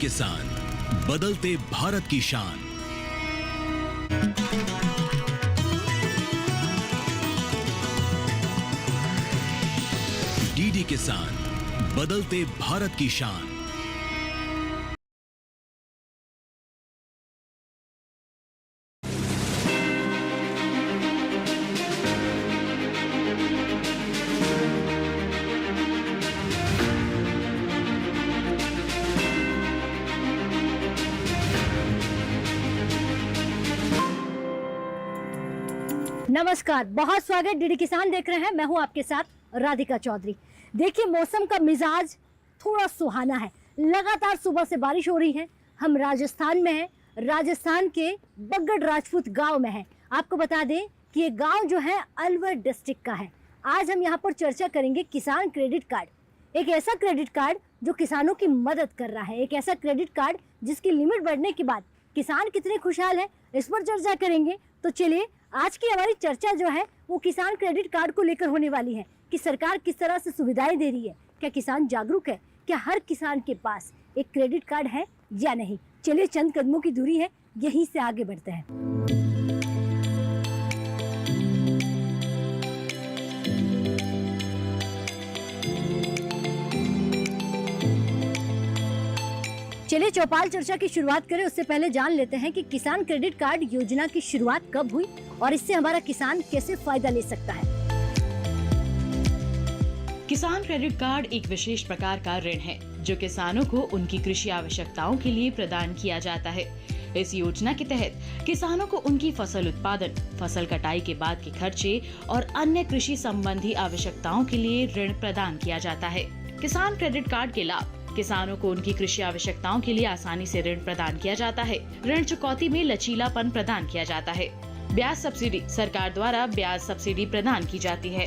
किसान, बदलते भारत की शान। डीडी किसान, बदलते भारत की शान। नमस्कार, बहुत स्वागत। डीडी किसान देख रहे हैं, मैं हूं आपके साथ राधिका चौधरी। देखिए, मौसम का मिजाज थोड़ा सुहाना है। लगातार सुबह से बारिश हो रही है। हम राजस्थान में हैं, राजस्थान के बगड़ राजपूत गांव में हैं। आपको बता दें कि ये गांव जो है अलवर डिस्ट्रिक्ट का है। आज हम यहाँ पर चर्चा करेंगे किसान क्रेडिट कार्ड, एक ऐसा क्रेडिट कार्ड जो किसानों की मदद कर रहा है, एक ऐसा क्रेडिट कार्ड जिसकी लिमिट बढ़ने के बाद किसान कितने खुशहाल है, इस पर चर्चा करेंगे। तो चलिए, आज की हमारी चर्चा जो है वो किसान क्रेडिट कार्ड को लेकर होने वाली है कि सरकार किस तरह से सुविधाएं दे रही है, क्या किसान जागरूक है, क्या हर किसान के पास एक क्रेडिट कार्ड है या नहीं। चलिए, चंद कदमों की दूरी है, यहीं से आगे बढ़ते हैं। चलिए, चौपाल चर्चा की शुरुआत करें। उससे पहले जान लेते हैं कि किसान क्रेडिट कार्ड योजना की शुरुआत कब हुई और इससे हमारा किसान कैसे फायदा ले सकता है। किसान क्रेडिट कार्ड एक विशेष प्रकार का ऋण है जो किसानों को उनकी कृषि आवश्यकताओं के लिए प्रदान किया जाता है। इस योजना के तहत किसानों को उनकी फसल उत्पादन, फसल कटाई के बाद के खर्चे और अन्य कृषि संबंधी आवश्यकताओं के लिए ऋण प्रदान किया जाता है। किसान क्रेडिट कार्ड के लाभ: किसानों को उनकी कृषि आवश्यकताओं के लिए आसानी से ऋण प्रदान किया जाता है। ऋण चुकौती में लचीलापन प्रदान किया जाता है। ब्याज सब्सिडी: सरकार द्वारा ब्याज सब्सिडी प्रदान की जाती है।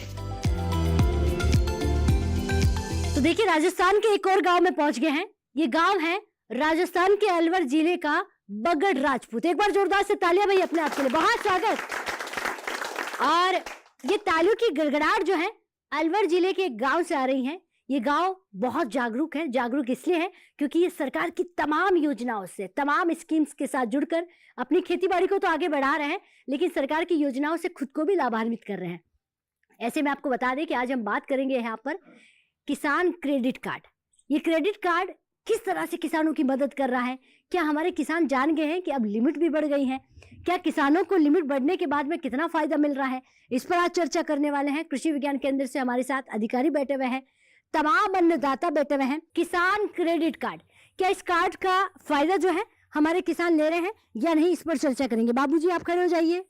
तो देखिए, राजस्थान के एक और गांव में पहुंच गए हैं। ये गांव है राजस्थान के अलवर जिले का बगड़ राजपूत। एक बार जोरदार से तालियां भाई अपने आप के लिए, बहुत स्वागत। और ये तालियों की गड़गड़ाहट जो है अलवर जिले के एक गांव से आ रही है। ये गांव बहुत जागरूक है। जागरूक इसलिए है क्योंकि ये सरकार की तमाम योजनाओं से, तमाम स्कीम्स के साथ जुड़कर अपनी खेती बाड़ी को तो आगे बढ़ा रहे हैं, लेकिन सरकार की योजनाओं से खुद को भी लाभान्वित कर रहे हैं। ऐसे में आपको बता दें कि आज हम बात करेंगे यहाँ पर किसान क्रेडिट कार्ड। ये क्रेडिट कार्ड किस तरह से किसानों की मदद कर रहा है, क्या हमारे किसान जान गए हैं कि अब लिमिट भी बढ़ गई है, क्या किसानों को लिमिट बढ़ने के बाद में कितना फायदा मिल रहा है, इस पर आज चर्चा करने वाले हैं। कृषि विज्ञान केंद्र से हमारे साथ अधिकारी बैठे हुए हैं, तमाम अन्नदाता बैठे हुए हैं। किसान क्रेडिट कार्ड, क्या इस कार्ड का फायदा जो है हमारे किसान ले रहे हैं या नहीं, इस पर चर्चा करेंगे। बाबूजी, आप खड़े हो जाइए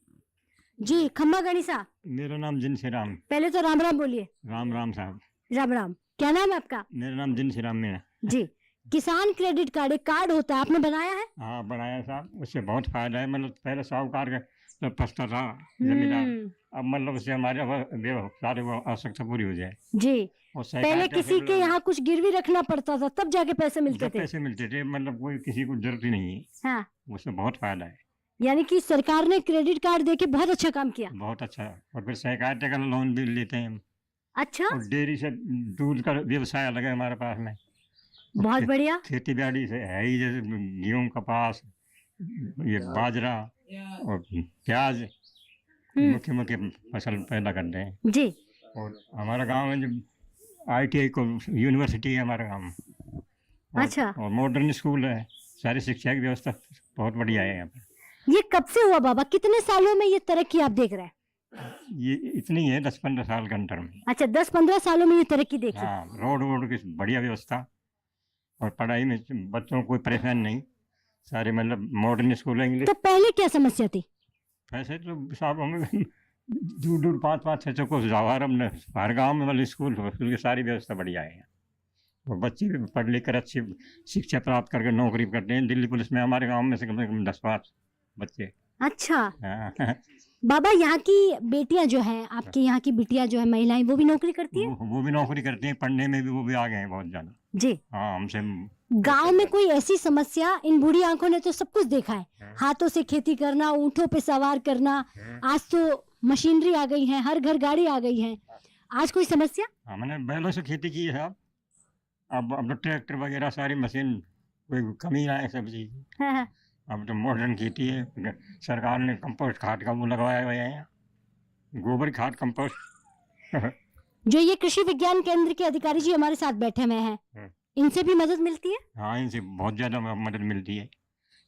जी। खम्मा गणिसा, मेरा नाम जिनसी राम। पहले तो राम राम बोलिए। राम राम साहब। राम राम। क्या नाम है आपका? मेरा नाम जिनसी राम है जी। किसान क्रेडिट कार्ड एक कार्ड होता है, आपने बनाया है? हाँ, बनाया साहब। उससे बहुत फायदा है। मतलब पहले साहूकार का पस्ता था जमींदार, अब मतलब उससे हमारे सारी आवश्यकता पूरी हो जाए जी। और पहले किसी के यहाँ कुछ गिरवी रखना पड़ता था, तब जाके पैसे मिलते थे। पैसे मिलते थे, मतलब कोई किसी को जरूरत ही नहीं है। हाँ, उससे बहुत फायदा है। यानी कि सरकार ने क्रेडिट कार्ड देके बहुत अच्छा काम किया। बहुत अच्छा। और फिर सहकारिता का लोन भी लेते हैं हम। अच्छा। और डेयरी से दूध का व्यवसाय अलग है हमारे पास में। बहुत बढ़िया। खेती बाड़ी से है ही, जैसे गेहूँ, कपास, ये बाजरा और प्याज, मुख्य मुख्य फसल पैदा करते हैं जी। और हमारा गांव में जो ITI को यूनिवर्सिटी है हमारा गांव में। अच्छा। और मॉडर्न स्कूल है। सारी शिक्षा की व्यवस्था बहुत बढ़िया है यहाँ पर। ये कब से हुआ बाबा, कितने सालों में ये तरक्की आप देख रहे हैं? ये इतनी है 10-15 साल के अंतर में। अच्छा, 10-15 सालों में ये तरक्की देखी। हाँ, रोड की बढ़िया व्यवस्था और पढ़ाई में बच्चों को कोई परेशान नहीं। सारे मतलब मॉडर्न स्कूल है। इंग्लिश। तो पहले क्या समस्या थी? पैसे तो साहब हमें दूर 5-6 को हर गाँव में मतलब स्कूल की सारी व्यवस्था बढ़िया है। और बच्चे भी पढ़ लिख कर अच्छी शिक्षा प्राप्त करके नौकरी करते हैं। दिल्ली पुलिस में हमारे गांव में से कम 10-5 बच्चे। अच्छा। हाँ। बाबा, यहाँ की बेटियां जो है, आपके यहाँ की बिटिया जो है, महिलाएं, वो भी नौकरी करती है? वो भी नौकरी करती हैं। पढ़ने में भी वो भी आगे हैं बहुत ज्यादा जी। हाँ, हमसे। गांव में कोई ऐसी समस्या, इन बूढ़ी आंखों ने तो सब कुछ देखा है, हाथों से खेती करना, ऊंटों पे सवार करना, आज तो मशीनरी आ गई है, हर घर गाड़ी आ गई है, आज कोई समस्या? हाँ, मैंने बैलों से खेती की है साहब। अब तो ट्रैक्टर वगैरह सारी मशीन कोई कमी ना है सब्जी की। हाँ, हाँ। अब तो मॉडर्न खेती है, सरकार ने कंपोस्ट खाद का वो लगवाया हुआ है, गोबर खाद कंपोस्ट। जो ये कृषि विज्ञान केंद्र के अधिकारी जी हमारे साथ बैठे हुए हैं, इनसे भी मदद मिलती है? हाँ, इनसे बहुत ज़्यादा मदद मिलती है।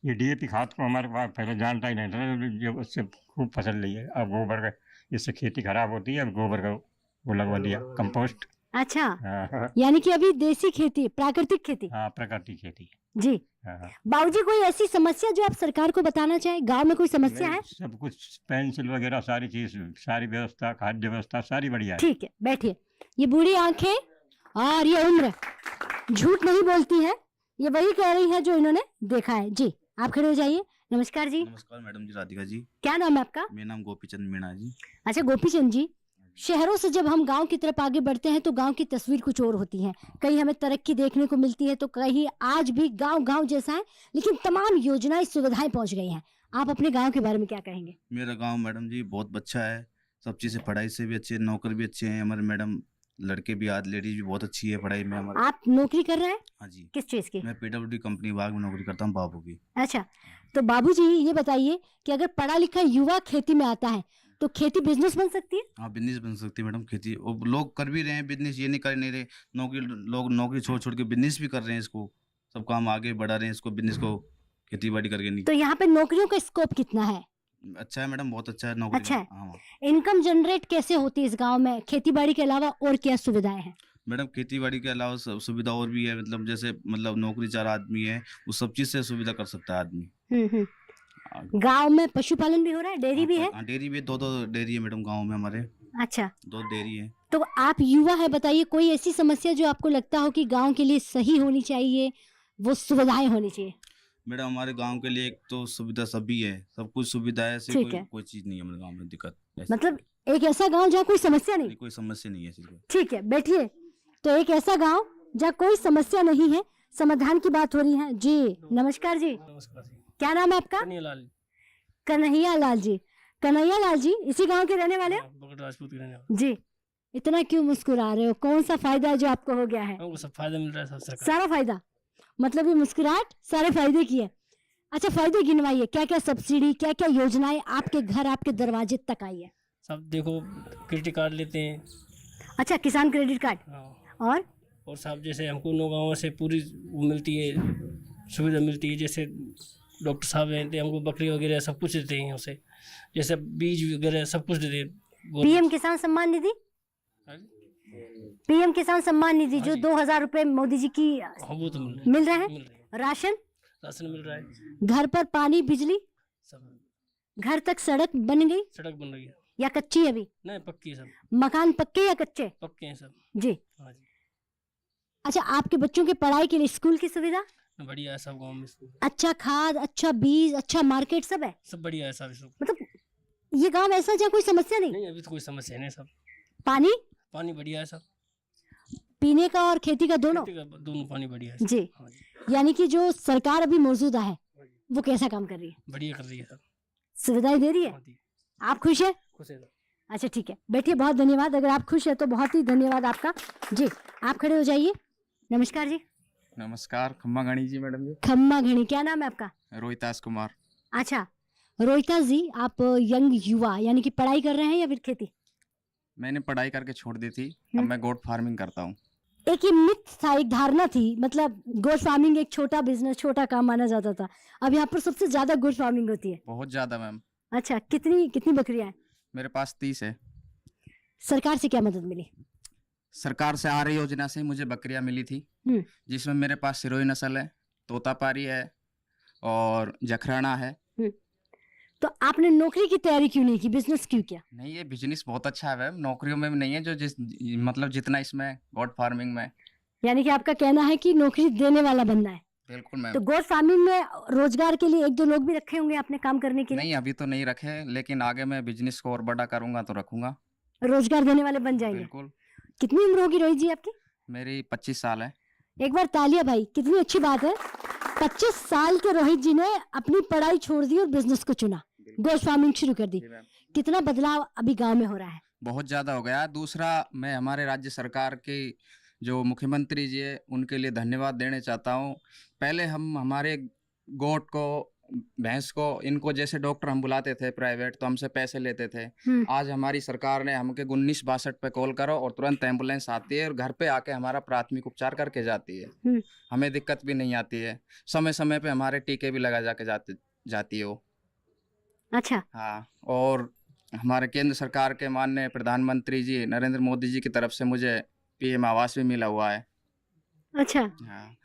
ये डीएपी खाद को हमारे पास पहले जानता ही नहीं था, जो उससे खूब फसल ली है। अब गोबर का, इससे खेती खराब होती है, अब गोबर का वो लगवा दिया कंपोस्ट। अच्छा, हाँ, यानी कि अभी देसी खेती, प्राकृतिक खेती। हाँ, प्राकृतिक खेती जी। हाँ। बाबूजी, कोई ऐसी समस्या जो आप सरकार को बताना चाहें? गांव में कोई समस्या है? सब कुछ पेंसिल वगैरह सारी चीज, सारी व्यवस्था, खाद्य व्यवस्था सारी बढ़िया है। ठीक है, बैठिए। ये बूढ़ी आंखें और ये उम्र झूठ नहीं बोलती है, ये वही कह रही है जो इन्होंने देखा है। जी, आप खड़े हो जाइए। नमस्कार जी। नमस्कार मैडम जी, राधिका जी। क्या नाम है आपका? मेरा नाम गोपीचंद मीणा जी। अच्छा गोपीचंद जी, शहरों से जब हम गांव की तरफ आगे बढ़ते हैं तो गांव की तस्वीर कुछ और होती है। कहीं हमें तरक्की देखने को मिलती है तो कहीं आज भी गांव गांव जैसा है, लेकिन तमाम योजनाएं, सुविधाएं पहुंच गई हैं। आप अपने गांव के बारे में क्या कहेंगे? मेरा गांव मैडम जी बहुत अच्छा है, सब चीज़ से, पढ़ाई से भी अच्छे, नौकर भी अच्छे हैं हमारे मैडम, लड़के भी, आज लेडीज भी बहुत अच्छी है पढ़ाई में हमारे। आप नौकरी कर रहे हैं? हाँ जी। किस चीज की? मैं PWD कंपनी विभाग में नौकरी करता हूँ बाबू की। अच्छा, तो बाबूजी ये बताइए कि अगर पढ़ा लिखा युवा खेती में आता है तो खेती बिजनेस बन सकती है? हाँ, बिजनेस बन सकती है मैडम खेती, और लोग कर भी रहे हैं बिजनेस, ये नहीं कर नहीं रहे नौकरी, लोग नौकरी छोड़ छोड़ के बिजनेस भी कर रहे हैं, इसको सब काम आगे बढ़ा रहे हैं, इसको बिजनेस को, खेती बाड़ी करके नहीं। तो यहाँ पे नौकरियों का स्कोप कितना है? अच्छा है मैडम, बहुत अच्छा है नौकरी। अच्छा है। हाँ इनकम जनरेट कैसे होती है इस गांव में? खेती बाड़ी के अलावा और क्या सुविधाएं हैं? मैडम, खेती बाड़ी के अलावा सुविधा और भी है, मतलब जैसे मतलब नौकरी चार आदमी है, वो सब चीज से सुविधा कर सकता है आदमी। गांव में पशुपालन भी हो रहा है, डेयरी भी है? हाँ, डेयरी भी, दो डेयरी है मैडम गांव में हमारे। अच्छा, 2 डेयरी है। तो आप युवा है, बताइए कोई ऐसी समस्या जो आपको लगता हो कि गांव के लिए सही होनी चाहिए, वो सुविधाएं होनी चाहिए? मैडम, हमारे गांव के लिए एक तो सुविधा सभी है, सब कुछ सुविधा है, ऐसे ठीक है। कोई चीज नहीं है हमारे गांव में दिक्कत ऐसी। मतलब एक ऐसा गांव जहाँ कोई समस्या नहीं? कोई समस्या नहीं है ऐसी कोई। ठीक है, बैठिए। तो एक ऐसा गांव जहाँ कोई समस्या नहीं है, समाधान की बात हो रही है। जी नमस्कार जी। नमस्कार जी। क्या नाम है आपका? कन्हैयालाल। कन्हैयालाल जी। कन्हैयालाल जी इसी गांव के रहने वाले हो? बगड़ राजपूत के रहने वाले। जी, इतना क्यों मुस्कुरा रहे हो? कौन सा फायदा है जो आपको हो गया है? हमको सब फायदा मिल रहा है, सब सरकार। सारा फायदा, मतलब ये मुस्कुराहट सारे फायदे की है। अच्छा, फायदे गिनवाइए, क्या क्या सब्सिडी, क्या क्या योजनाएं आपके घर, आपके दरवाजे तक आई है? सब देखो, क्रेडिट कार्ड लेते हैं। अच्छा, किसान क्रेडिट कार्ड। हाँ। और साहब जैसे हमको नौगांव से पूरी वो मिलती है, सुविधा मिलती है, जैसे डॉक्टर साहब हैं, हमको बकरी वगैरह सब कुछ देते हैं उसे, जैसे बीज वगैरह सब कुछ देते हैं। पीएम किसान सम्मान निधि, पीएम किसान सम्मान निधि जो 2000 रुपए मोदी जी की हाँ, वो तो मिल रहे हैं। मिल रहे हैं। राशन मिल रहा है। घर पर पानी बिजली, सब घर तक सड़क बन गई सड़क बन रही है। या कच्ची है अभी? नहीं, पक्की है सब। मकान पक्के या कच्चे? पक्के हैं सब। जी। हाँ जी। अच्छा, आपके बच्चों की पढ़ाई के लिए स्कूल की सुविधा? बढ़िया है सब गाँव में। अच्छा खाद, अच्छा बीज, अच्छा मार्केट सब है? सब बढ़िया है सब। मतलब ये गांव ऐसा जहाँ कोई समस्या नहीं? नहीं, अभी तो कोई समस्या नहीं। सब पानी बढ़िया है सब, पीने का और खेती का दोनों? दोनों पानी बढ़िया है। जी। हाँ जी। यानी कि जो सरकार अभी मौजूदा है वो कैसा काम कर रही है? बढ़िया कर रही है सब, सुविधाएं दे रही है। हाँ जी। आप खुश है? खुश है। अच्छा ठीक है, बैठिए। बहुत धन्यवाद। अगर आप खुश है तो बहुत ही धन्यवाद आपका। जी, आप खड़े हो जाइए। नमस्कार जी। नमस्कार। खम्मा घणी जी मैडम जी। खम्मा घणी। क्या नाम है आपका? रोहितास कुमार। अच्छा रोहितास जी, आप यंग युवा यानी कि पढ़ाई कर रहे हैं या फिर खेती? मैंने पढ़ाई करके छोड़ दी थी, अब मैं गोट फार्मिंग करता हूँ। एक ये मिथ था, एक धारणा थी, मतलब गोट फार्मिंग एक छोटा बिजनेस, छोटा काम माना जाता था। अब यहाँ पर सबसे ज्यादा गोट फार्मिंग होती है। बहुत ज्यादा मैम। अच्छा, कितनी कितनी बकरियां हैं? मेरे पास 30 है। सरकार से क्या मदद मिली? सरकार से आ रही योजना से मुझे बकरियां मिली थी, जिसमें मेरे पास सिरोही नस्ल है, तोतापारी है और जखराना है। तो आपने नौकरी की तैयारी क्यों नहीं की, बिजनेस क्यों किया? नहीं, ये बिजनेस बहुत अच्छा है मैम, नौकरियों में नहीं है जो मतलब जितना इसमें गोट फार्मिंग में। यानी कि आपका कहना है कि नौकरी देने वाला बनना है। बिल्कुल मैम। तो गोट फार्मिंग में रोजगार के लिए 1-2 लोग भी रखे होंगे आपने काम करने के लिए? नहीं, अभी तो नहीं रखे, लेकिन आगे मैं बिजनेस को और बड़ा करूंगा तो रखूंगा। रोजगार देने वाले बन जाएंगे। बिल्कुल। कितनी उम्र होगी रोहित जी आपकी? मेरी 25 साल है। एक बार तालिया भाई, कितनी अच्छी बात है। 25 साल के रोहित जी ने अपनी पढ़ाई छोड़ दी और बिजनेस को चुना, गोट फार्मिंग शुरू कर दी। कितना बदलाव अभी गांव में हो रहा है? बहुत ज्यादा हो गया। दूसरा, मैं हमारे राज्य सरकार की जो मुख्यमंत्री जी है उनके लिए धन्यवाद देना चाहता हूँ। पहले हम हमारे गोट को, भैंस को, इनको जैसे डॉक्टर हम बुलाते थे प्राइवेट तो हमसे पैसे लेते थे। आज हमारी सरकार ने हमके 1962 पे कॉल करो और तुरंत एम्बुलेंस आती है और घर पे आके हमारा प्राथमिक उपचार करके जाती है। हमें दिक्कत भी नहीं आती है, समय समय पे हमारे टीके भी लगा जाती है वो। अच्छा। हाँ, और हमारे केंद्र सरकार के माननीय प्रधानमंत्री जी नरेंद्र मोदी जी की तरफ से मुझे पीएम आवास भी मिला हुआ है। अच्छा। हाँ,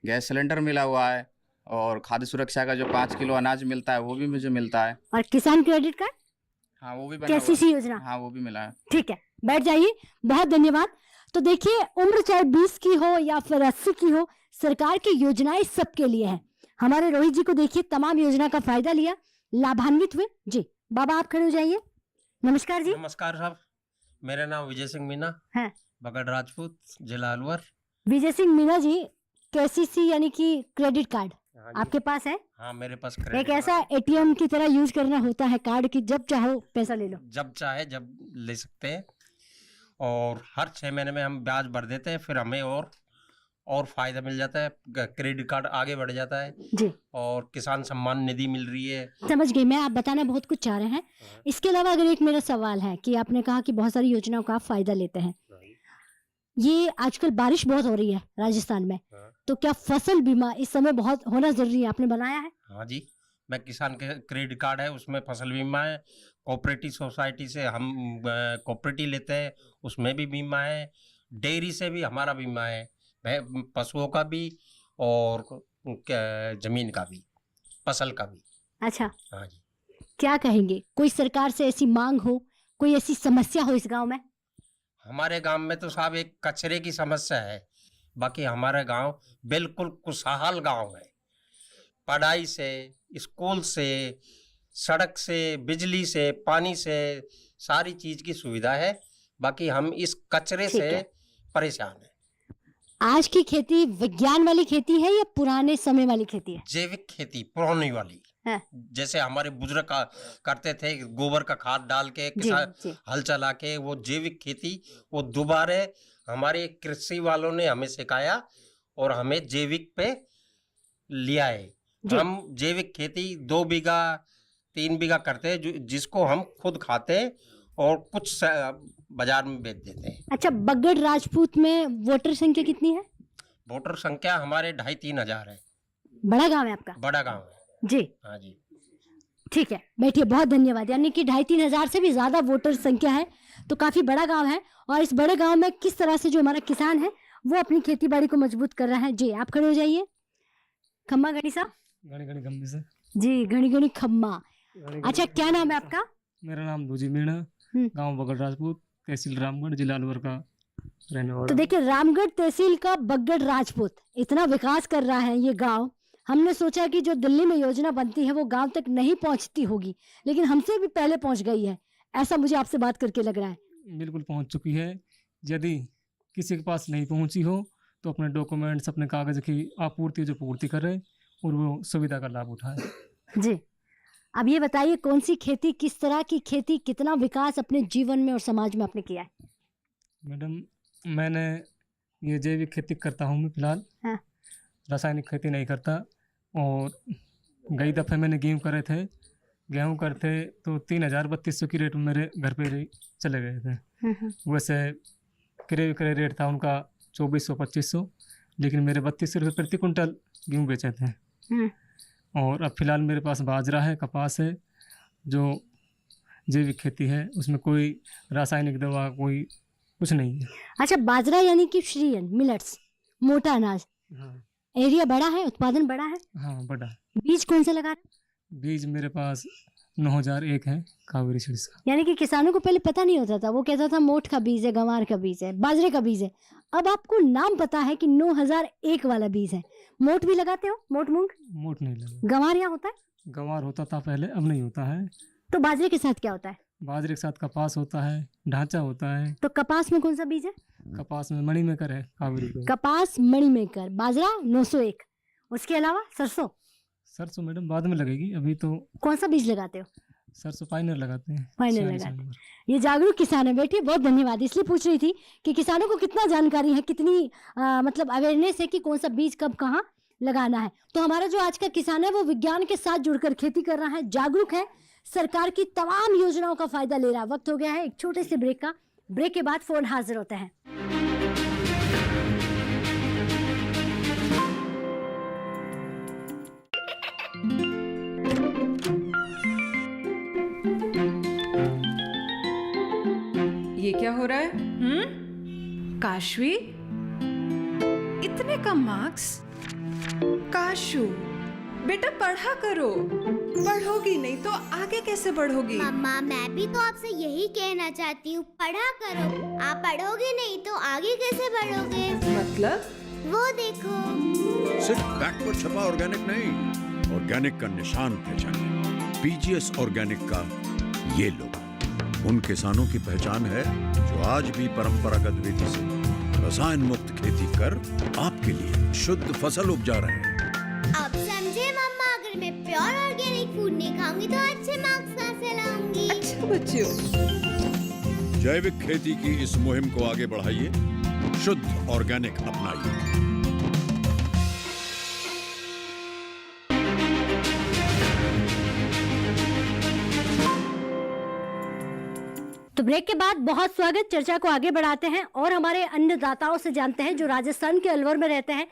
गैस सिलेंडर मिला हुआ है और खाद्य सुरक्षा का जो 5 किलो अनाज मिलता है वो भी मुझे मिलता है। और किसान क्रेडिट कार्ड? हाँ, वो भी बना हुआ KCC है। योजना? हाँ, वो भी मिला है। ठीक है, बैठ जाइए, बहुत धन्यवाद। तो देखिए, उम्र चाहे 20 की हो या फिर 80 की हो, सरकार की योजनाएं सबके लिए है। हमारे रोहित जी को देखिए, तमाम योजना का फायदा लिया, लाभान्वित हुए। जी बाबा, आप खड़े हो जाइए। नमस्कार जी। नमस्कार साहब, मेरा नाम विजय सिंह मीना है, बगड़ राजपूत, जिला अलवर। विजय सिंह मीना जी, KCC यानी कि क्रेडिट कार्ड हाँ जी। आपके पास है? हाँ, मेरे पास एक क्रेडिट ऐसा ATM की तरह यूज करना होता है कार्ड की, जब चाहो पैसा ले लो। जब चाहे जब ले सकते हैं और हर 6 महीने में हम ब्याज भर देते हैं, फिर हमें और फायदा मिल जाता है, क्रेडिट कार्ड आगे बढ़ जाता है जी। और किसान सम्मान निधि मिल रही है। समझ गई मैं, आप बताना बहुत कुछ चाह रहे हैं। इसके अलावा अगर एक मेरा सवाल है कि आपने कहा कि बहुत सारी योजनाओं का आप फायदा लेते हैं, ये आजकल बारिश बहुत हो रही है राजस्थान में, तो क्या फसल बीमा इस समय बहुत होना जरूरी है, आपने बनाया है? हाँ जी, मैं किसान के क्रेडिट कार्ड है, उसमें फसल बीमा है। कोऑपरेटिव सोसाइटी से हम कोऑपरेटिव लेते हैं, उसमें भी बीमा है। डेयरी से भी हमारा बीमा है, पशुओं का भी और जमीन का भी, फसल का भी। अच्छा। हाँ जी। क्या कहेंगे, कोई सरकार से ऐसी मांग हो, कोई ऐसी समस्या हो इस गांव में? हमारे गांव में तो साहब एक कचरे की समस्या है, बाकी हमारा गांव बिल्कुल खुशहाल गांव है। पढ़ाई से, स्कूल से, सड़क से, बिजली से, पानी से, सारी चीज की सुविधा है। बाकी हम इस कचरे से परेशान हैं। आज की खेती विज्ञान वाली खेती है या पुराने समय वाली खेती है? जैविक खेती पुरानी वाली है। जैसे हमारे बुजुर्ग करते थे, गोबर का खाद डाल के किसान हल चला के, वो जैविक खेती वो दोबारा हमारे कृषि वालों ने हमें सिखाया और हमें जैविक पे लिया है। हम जैविक खेती 2 बीघा 3 बीघा करते हैं, जिसको हम खुद खाते हैं और कुछ बाजार में बेच देते हैं। अच्छा, बगड़ राजपूत में वोटर संख्या कितनी है? वोटर संख्या हमारे 2,500-3 हजार है। बड़ा गांव है आपका? बड़ा गांव है जी। हाँ जी। ठीक है, बैठिए, बहुत धन्यवाद। यानी कि 2,500-3 हजार से भी ज्यादा वोटर संख्या है, तो काफी बड़ा गांव है। और इस बड़े गांव में किस तरह से जो हमारा किसान है वो अपनी खेती बाड़ी को मजबूत कर रहा है। जी आप खड़े हो जाइए। खम्मा गणी साहब। घड़ी घड़ी खम्बे से। जी, घड़ी घड़ी खम्मा। अच्छा, क्या नाम है आपका? मेरा नाम दूजी मीणा, गांव बगड़ राजपूत, तहसील रामगढ़, जिला अलवर का रहने वाला। तो देखिए, रामगढ़ तहसील का बगड़ राजपूत इतना विकास कर रहा है ये गांव। हमने सोचा कि जो दिल्ली में योजना बनती है वो गांव तक नहीं पहुंचती होगी, लेकिन हमसे भी पहले पहुंच गई है, ऐसा मुझे आपसे बात करके लग रहा है। बिल्कुल पहुंच चुकी है। यदि किसी के पास नहीं पहुंची हो तो अपने डॉक्यूमेंट्स, अपने कागज की आपूर्ति जो पूर्ति करे और वो सुविधा का लाभ उठाए। जी, अब ये बताइए, कौन सी खेती, किस तरह की खेती, कितना विकास अपने जीवन में और समाज में आपने किया है? मैडम, मैंने ये जैविक खेती करता हूँ मैं फिलहाल। हाँ। रासायनिक खेती नहीं करता। और गई दफ़े मैंने गेहूँ करे थे, गेहूँ करते तो 3,000-3,200 की रेट में मेरे घर पे चले गए थे। वैसे क्रय विक्रय रेट था उनका 2,400-2,500, लेकिन मेरे 32 रुपये प्रति कुंटल गेहूँ बेचे थे। और अब फिलहाल मेरे पास बाजरा है, कपास है, जो जैविक खेती है, उसमें कोई रासायनिक दवा कोई कुछ नहीं है। अच्छा, बाजरा यानी कि श्रीयन मिलेट्स, मोटा अनाज। हाँ। एरिया बड़ा है, उत्पादन बड़ा है? हाँ, बड़ा। बीज कौन सा लगा रहे? बीज मेरे पास 9,001 है, कावेरी सीड्स का। यानी कि किसानों को पहले पता नहीं होता था, वो कहता था मोठ का बीज है, गंवार का बीज है, बाजरे का बीज है। अब आपको नाम पता है कि 9,001 वाला बीज है। मोठ भी लगाते हो? मोठ मूंग? मोठ नहीं लगा। गंवार यहाँ होता है? गंवार होता था पहले, अब नहीं होता है। तो बाजरे के साथ क्या होता है? बाजरे के साथ कपास होता है, ढांचा होता है। तो कपास में कौन सा बीज है? कपास में मणिमेकर है, कावेरी का। कपास मणिमेकर, बाजरा 901। उसके अलावा सरसों? सरसों मैडम बाद में लगेगी, अभी तो। कौन सा बीज लगाते हो? सरसों पाइनर लगाते हैं। पाइनर 46 लगाते हैं। नंबर। ये जागरूक किसान है बेटी, बहुत धन्यवाद। इसलिए पूछ रही थी कि किसानों को कितना जानकारी है, कितनी मतलब अवेयरनेस है कि कौन सा बीज कब कहाँ लगाना है। तो हमारा जो आज का किसान है वो विज्ञान के साथ जुड़कर खेती कर रहा है, जागरूक है, सरकार की तमाम योजनाओं का फायदा ले रहा है। वक्त हो गया है एक छोटे से ब्रेक का। ब्रेक के बाद फोन हाजिर होता है। ये क्या हो रहा है? काशवी, इतने कम मार्क्स? काशू बेटा पढ़ा करो, पढ़ोगी नहीं तो आगे कैसे बढ़ोगी? मम्मा मैं भी तो आपसे यही कहना चाहती हूँ, पढ़ा करो। आप पढ़ोगे नहीं तो आगे कैसे बढ़ोगे? मतलब? वो देखो। सिर्फ बैक पर छपा ऑर्गेनिक नहीं, ऑर्गेनिक का निशान पहचानिए। पीजीएस ऑर्गेनिक का ये लोगो उन किसानों की पहचान है जो आज भी परंपरागत विधि से रसायन मुक्त खेती कर आपके लिए शुद्ध फसल उपजा रहे हैं। अब समझे मम्मा, अगर मैं प्योर ऑर्गेनिक फूड नहीं खाऊंगी तो अच्छे मार्क्स कहाँ से लाऊंगी? अच्छा बच्चों, जैविक खेती की इस मुहिम को आगे बढ़ाइए, शुद्ध ऑर्गेनिक अपनाइए। तो ब्रेक के बाद बहुत स्वागत। चर्चा को आगे बढ़ाते हैं और हमारे अन्नदाताओं से जानते हैं जो राजस्थान के अलवर में रहते हैं।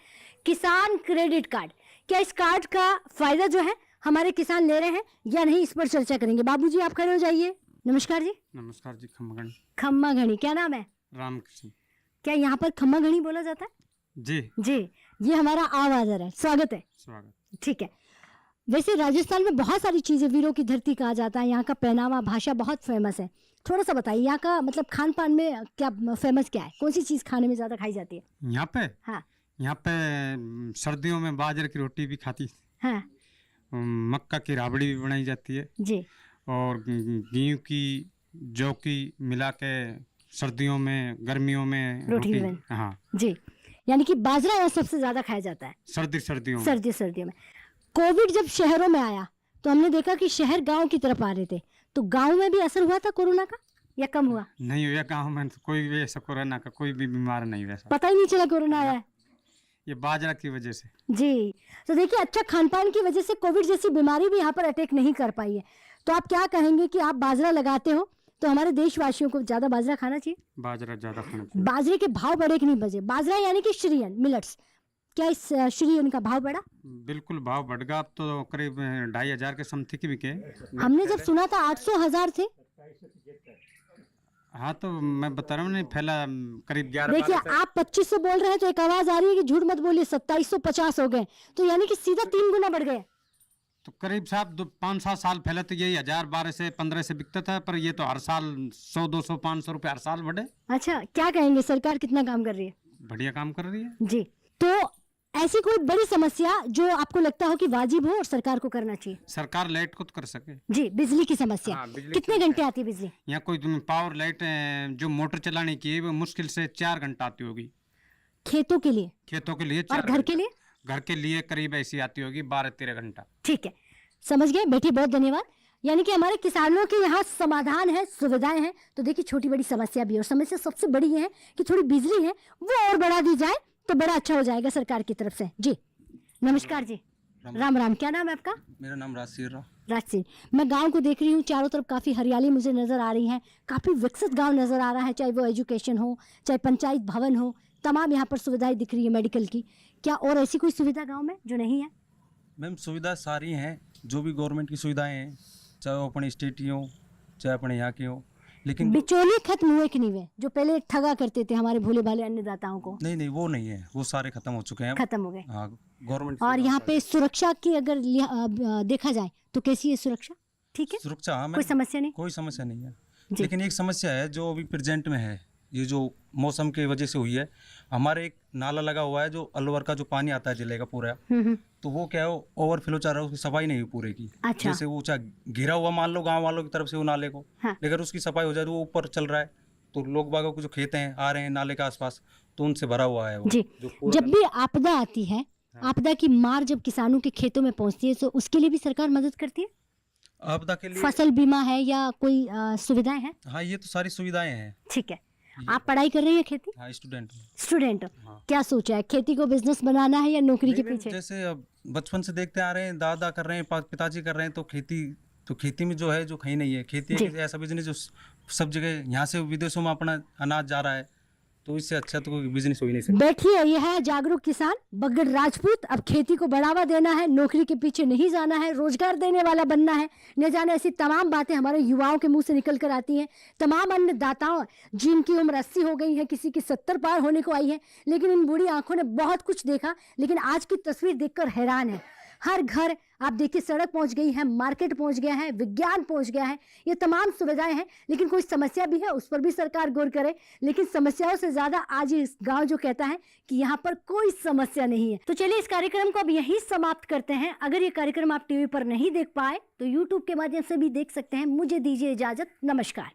किसान क्रेडिट कार्ड, क्या इस कार्ड का फायदा जो है हमारे किसान ले रहे हैं या नहीं, इस पर चर्चा करेंगे। बाबूजी आप खड़े हो जाइए। नमस्कार जी। नमस्कार जी। खम्मा खम्मा घनी, क्या नाम है? रामकृष्ण। क्या यहाँ पर खम्मा घनी बोला जाता है? जी जी, ये हमारा आवाज़र है। स्वागत है। स्वागत। ठीक है। वैसे राजस्थान में बहुत सारी चीज़ें, वीरों की धरती कहा जाता है, यहाँ का पहनावा भाषा बहुत फेमस है। थोड़ा सा बताइए यहाँ का मतलब खान पान में क्या फेमस क्या है, कौन सी चीज़ खाने में ज़्यादा खाई जाती है? यहाँ पे हाँ यहाँ पे सर्दियों में बाजरे की रोटी भी खाती, हाँ मक्का की राबड़ी भी बनाई जाती है जी, और गेहूं की जौ की मिला के सर्दियों में गर्मियों में रोटी भी बन- हाँ जी, यानी कि बाजरा यहाँ सबसे ज़्यादा खाया जाता है सर्दियों में। सर्दियों में। कोविड जब शहरों में आया तो हमने देखा कि शहर गांव की तरफ आ रहे थे, तो गांव में भी असर हुआ था कोरोना का या कम हुआ? नहीं हुआ गाँव में तो कोई भी ऐसा कोरोना का कोई भी बीमार नहीं वैसा, पता ही नहीं चला कोरोना आया है। ये बाजरा की वजह से। जी, तो देखिए अच्छा खान पान की वजह से कोविड जैसी बीमारी भी यहाँ पर अटैक नहीं कर पाई है। तो आप क्या कहेंगे कि आप बाजरा लगाते हो तो हमारे देशवासियों को ज़्यादा बाजरा खाना चाहिए? बाजरा ज़्यादा खाना चाहिए। बाजरे के भाव बढ़े कि नहीं बढ़े? बाजरा यानी कि श्रीयन मिलेट्स, क्या इस श्रीयन का भाव बढ़ा? बिल्कुल भाव बढ़ गया, अब तो करीब 2500 के समथिंग की बिके। हमने जब सुना था 800,000 थे। हाँ तो मैं बता रहा हूँ नहीं फैला करीब 11। देखिए आप 2500 बोल रहे हैं तो एक आवाज आ रही है कि झूठ मत बोलिए 2750 हो गए, तो यानी कि सीधा 3 गुना बढ़ गए। तो करीब साहब 5-7 साल पहले तो यही 1000, 12 से 15 से बिकता था, पर ये तो हर साल 100, 200, 500 रुपए हर साल बढ़े। अच्छा, क्या कहेंगे सरकार कितना काम कर रही है? बढ़िया काम कर रही है जी। तो ऐसी कोई बड़ी समस्या जो आपको लगता हो कि वाजिब हो और सरकार को करना चाहिए? सरकार लाइट को तो कर सके। जी, बिजली की समस्या। हाँ, बिजली कितने की घंटे आती है बिजली? यहाँ कोई पावर लाइट जो मोटर चलाने की है वो मुश्किल से 4 घंटा आती होगी खेतों के लिए खेतों के लिए, और 4 घर के लिए? घर के लिए करीब ऐसी आती होगी 12-13 घंटा। ठीक है, समझ गए बेटी, बहुत धन्यवाद। यानी कि हमारे किसानों के यहाँ समाधान है, सुविधाएं हैं। तो देखिए छोटी बड़ी समस्या भी, और समस्या सबसे बड़ी है कि थोड़ी बिजली है वो और बढ़ा दी जाए तो बड़ा अच्छा हो जाएगा सरकार की तरफ से। जी नमस्कार जी। राम राम, क्या नाम है आपका? मेरा नाम राज सिंह। मैं गांव को देख रही हूँ, चारों तरफ काफ़ी हरियाली मुझे नज़र आ रही है, काफ़ी विकसित गांव नज़र आ रहा है, चाहे वो एजुकेशन हो, चाहे पंचायत भवन हो, तमाम यहाँ पर सुविधाएं दिख रही है मेडिकल की। क्या और ऐसी कोई सुविधा गांव में जो नहीं है? मैम सुविधा सारी हैं, जो भी गवर्नमेंट की सुविधाएं हैं, चाहे वो अपने स्टेट की हो चाहे अपने यहाँ की हो, लेकिन बिचौलिए खत्म हुए कि नहीं हुए जो पहले ठगा करते थे हमारे भोले भाले अन्नदाताओं को? नहीं वो नहीं है, वो सारे खत्म हो चुके हैं। खत्म हो गए। हाँ, गवर्नमेंट। और यहाँ पे सुरक्षा की अगर देखा जाए तो कैसी है सुरक्षा? ठीक है, सुरक्षा हाँ, कोई समस्या नहीं? कोई समस्या नहीं है, जी। लेकिन एक समस्या है जो अभी प्रेजेंट में है, ये जो मौसम की वजह से हुई है। हमारे एक नाला लगा हुआ है जो अलवर का जो पानी आता है जिले का पूरा, तो वो क्या है ओवरफ्लो चाह रहा है, उसकी सफाई नहीं हुई पूरे की। अच्छा। जैसे वो चाहे घिरा हुआ मान लो गांव वालों की तरफ से वो नाले को, हाँ। लेकिन उसकी सफाई हो जाए तो वो ऊपर चल रहा है, तो लोग बागों को जो खेत हैं आ रहे हैं नाले के आसपास, तो उनसे भरा हुआ है वो। जी। जब भी आपदा आती है, आपदा की मार जब किसानों के खेतों में पहुंचती है तो उसके लिए भी सरकार मदद करती है? आपदा के लिए फसल बीमा है या कोई सुविधाएं हैं? हाँ, ये तो सारी सुविधाएं हैं। ठीक है। आप पढ़ाई कर रही है खेती? हाँ, स्टूडेंट। स्टूडेंट। हाँ। क्या सोचा है, खेती को बिजनेस बनाना है या नौकरी के नहीं, पीछे? जैसे अब बचपन से देखते आ रहे हैं, दादा कर रहे हैं, पिताजी कर रहे हैं, तो खेती में जो है जो कहीं नहीं है। खेती जी। एक ऐसा बिजनेस जो सब जगह, यहाँ से विदेशों में अपना अनाज जा रहा है, तो इससे अच्छा तो कोई बिजनेस हो ही नहीं सकता। बैठिए, यह है जागरूक किसान बगड़ राजपूत। अब खेती को बढ़ावा देना है, नौकरी के पीछे नहीं जाना है, रोजगार देने वाला बनना है। न जाने ऐसी तमाम बातें हमारे युवाओं के मुंह से निकल कर आती हैं। तमाम अन्नदाताओं जिनकी उम्र 80 हो गई है, किसी की 70 पार होने को आई है, लेकिन इन बूढ़ी आंखों ने बहुत कुछ देखा, लेकिन आज की तस्वीर देखकर हैरान है। हर घर आप देखिए, सड़क पहुंच गई है, मार्केट पहुंच गया है, विज्ञान पहुंच गया है, ये तमाम सुविधाएं हैं, लेकिन कोई समस्या भी है, उस पर भी सरकार गौर करे। लेकिन समस्याओं से ज्यादा आज इस गांव जो कहता है कि यहाँ पर कोई समस्या नहीं है। तो चलिए इस कार्यक्रम को अब यहीं समाप्त करते हैं। अगर ये कार्यक्रम आप टीवी पर नहीं देख पाए तो यूट्यूब के माध्यम से भी देख सकते हैं। मुझे दीजिए इजाजत, नमस्कार।